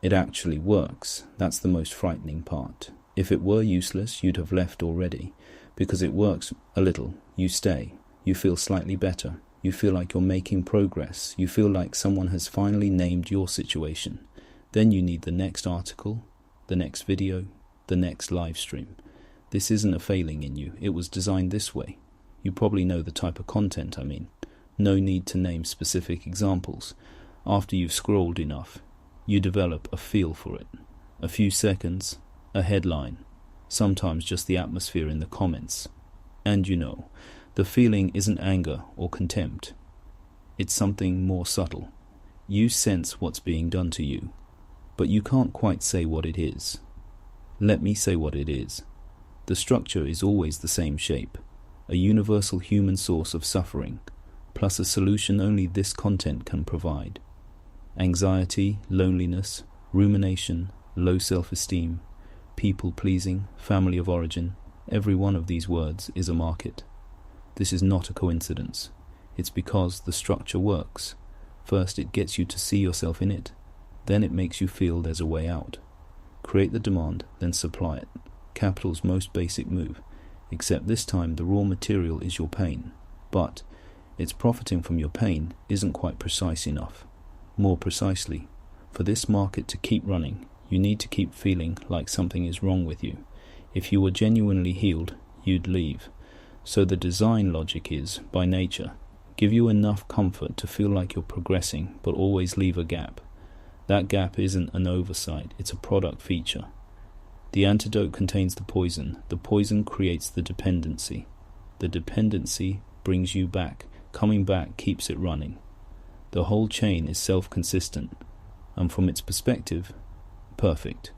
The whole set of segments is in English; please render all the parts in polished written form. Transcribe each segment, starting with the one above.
It actually works. That's the most frightening part. If it were useless, you'd have left already. Because it works a little, you stay. You feel slightly better. You feel like you're making progress. You feel like someone has finally named your situation. Then you need the next article, the next video, the next live stream. This isn't a failing in you. It was designed this way. You probably know the type of content I mean. No need to name specific examples. After you've scrolled enough, you develop a feel for it. A few seconds, a headline, sometimes just the atmosphere in the comments. And you know, the feeling isn't anger or contempt. It's something more subtle. You sense what's being done to you, but you can't quite say what it is. Let me say what it is. The structure is always the same shape, a universal human source of suffering, plus a solution only this content can provide. Anxiety, loneliness, rumination, low self-esteem, people-pleasing, family of origin, every one of these words is a market. This is not a coincidence. It's because the structure works. First, it gets you to see yourself in it. Then it makes you feel there's a way out. Create the demand, then supply it. Capital's most basic move, except this time the raw material is your pain. But its profiting from your pain isn't quite precise enough. More precisely, for this market to keep running, you need to keep feeling like something is wrong with you. If you were genuinely healed, you'd leave. So the design logic is, by nature, give you enough comfort to feel like you're progressing, but always leave a gap. That gap isn't an oversight, it's a product feature. The antidote contains the poison creates the dependency. The dependency brings you back, coming back keeps it running. The whole chain is self-consistent, and from its perspective, perfect.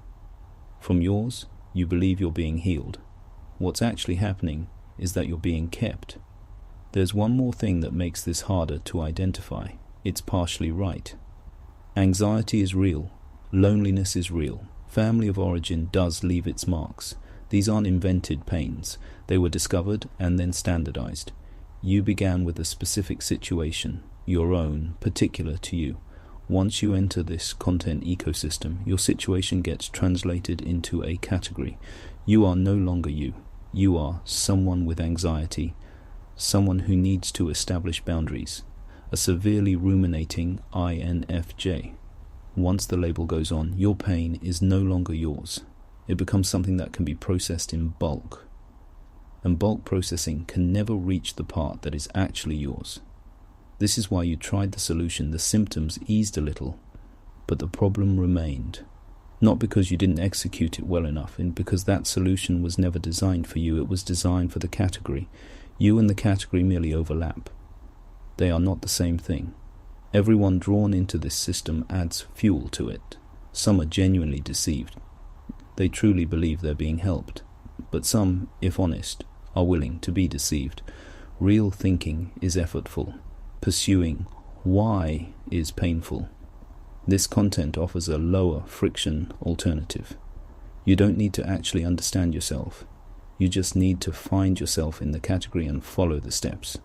From yours, you believe you're being healed. What's actually happening is that you're being kept. There's one more thing that makes this harder to identify. It's partially right. Anxiety is real. Loneliness is real. Family of origin does leave its marks. These aren't invented pains. They were discovered and then standardized. You began with a specific situation, your own, particular to you. Once you enter this content ecosystem, your situation gets translated into a category. You are no longer you. You are someone with anxiety, someone who needs to establish boundaries, a severely ruminating INFJ. Once the label goes on, your pain is no longer yours. It becomes something that can be processed in bulk. And bulk processing can never reach the part that is actually yours. This is why you tried the solution. The symptoms eased a little, but the problem remained. Not because you didn't execute it well enough, and because that solution was never designed for you. It was designed for the category. You and the category merely overlap. They are not the same thing. Everyone drawn into this system adds fuel to it. Some are genuinely deceived. They truly believe they're being helped. But some, if honest, are willing to be deceived. Real thinking is effortful. Pursuing why is painful. This content offers a lower friction alternative. You don't need to actually understand yourself. You just need to find yourself in the category and follow the steps.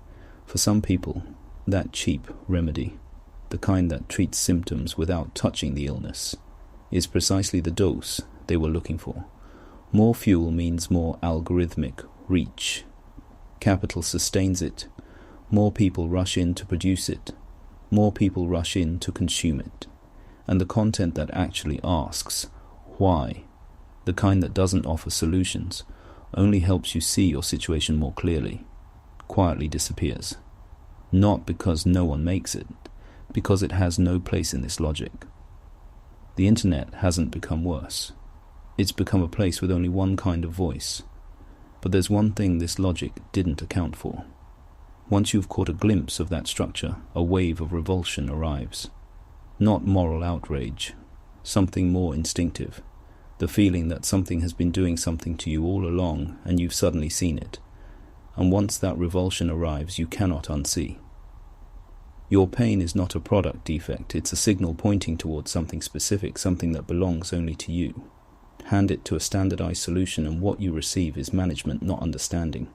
For some people, that cheap remedy, the kind that treats symptoms without touching the illness, is precisely the dose they were looking for. More fuel means more algorithmic reach. Capital sustains it. More people rush in to produce it. More people rush in to consume it. And the content that actually asks, why, the kind that doesn't offer solutions, only helps you see your situation more clearly, quietly disappears. Not because no one makes it, because it has no place in this logic. The internet hasn't become worse. It's become a place with only one kind of voice. But there's one thing this logic didn't account for. Once you've caught a glimpse of that structure, a wave of revulsion arrives. Not moral outrage, something more instinctive. The feeling that something has been doing something to you all along and you've suddenly seen it. And once that revulsion arrives, you cannot unsee. Your pain is not a product defect, it's a signal pointing towards something specific, something that belongs only to you. Hand it to a standardized solution and what you receive is management, not understanding.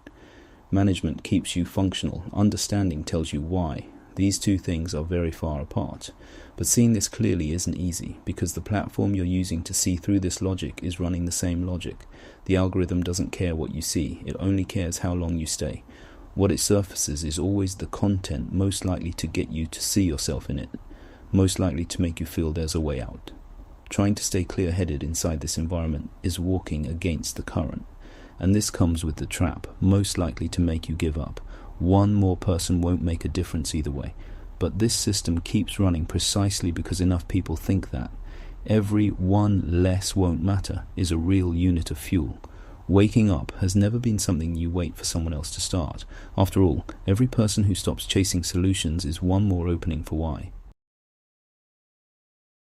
Management keeps you functional, understanding tells you why. These two things are very far apart. But seeing this clearly isn't easy, because the platform you're using to see through this logic is running the same logic. The algorithm doesn't care what you see, it only cares how long you stay. What it surfaces is always the content most likely to get you to see yourself in it, most likely to make you feel there's a way out. Trying to stay clear-headed inside this environment is walking against the current, and this comes with the trap, most likely to make you give up. One more person won't make a difference either way, but this system keeps running precisely because enough people think that. Every one less won't matter is a real unit of fuel. Waking up has never been something you wait for someone else to start. After all, every person who stops chasing solutions is one more opening for why.